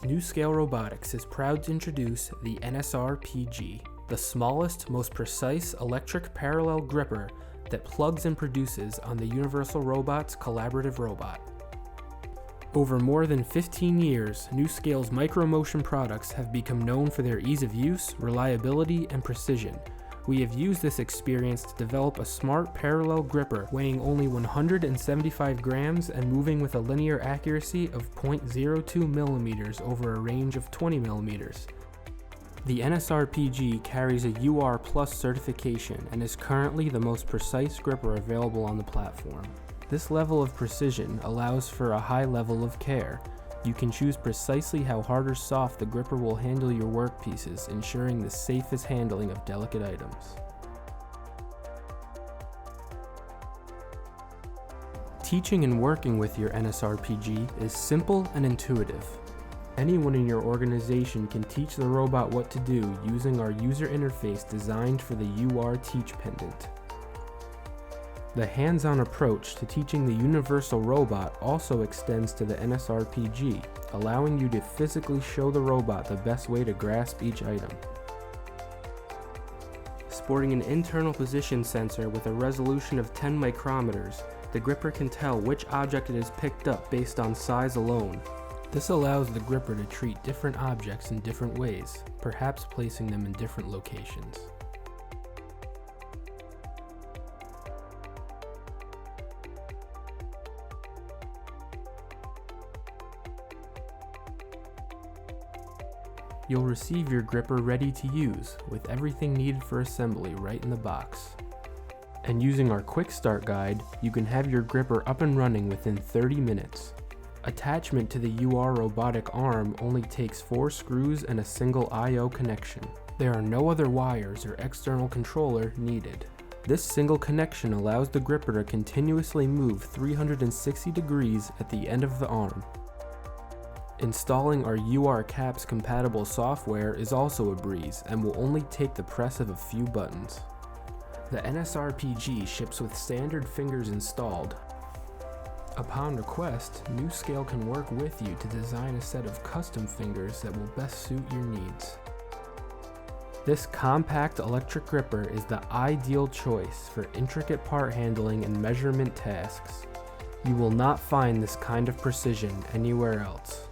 NuScale Robotics is proud to introduce the NSR-PG, the smallest, most precise electric parallel gripper that plugs and produces on the Universal Robots collaborative robot. Over more than 15 years, NuScale's micromotion products have become known for their ease of use, reliability, and precision. We have used this experience to develop a smart parallel gripper weighing only 175 grams and moving with a linear accuracy of 0.02 millimeters over a range of 20 millimeters. The NSR-PG carries a UR Plus certification and is currently the most precise gripper available on the platform. This level of precision allows for a high level of care. You can choose precisely how hard or soft the gripper will handle your workpieces, ensuring the safest handling of delicate items. Teaching and working with your NSR-PG is simple and intuitive. Anyone in your organization can teach the robot what to do using our user interface designed for the UR Teach pendant. The hands-on approach to teaching the universal robot also extends to the NSR-PG, allowing you to physically show the robot the best way to grasp each item. Sporting an internal position sensor with a resolution of 10 micrometers, the gripper can tell which object it has picked up based on size alone. This allows the gripper to treat different objects in different ways, perhaps placing them in different locations. You'll receive your gripper ready to use, with everything needed for assembly right in the box. And using our quick start guide, you can have your gripper up and running within 30 minutes. Attachment to the UR robotic arm only takes 4 screws and a single I/O connection. There are no other wires or external controller needed. This single connection allows the gripper to continuously move 360 degrees at the end of the arm. Installing our UR Caps compatible software is also a breeze and will only take the press of a few buttons. The NSR-PG ships with standard fingers installed. Upon request, NuScale can work with you to design a set of custom fingers that will best suit your needs. This compact electric gripper is the ideal choice for intricate part handling and measurement tasks. You will not find this kind of precision anywhere else.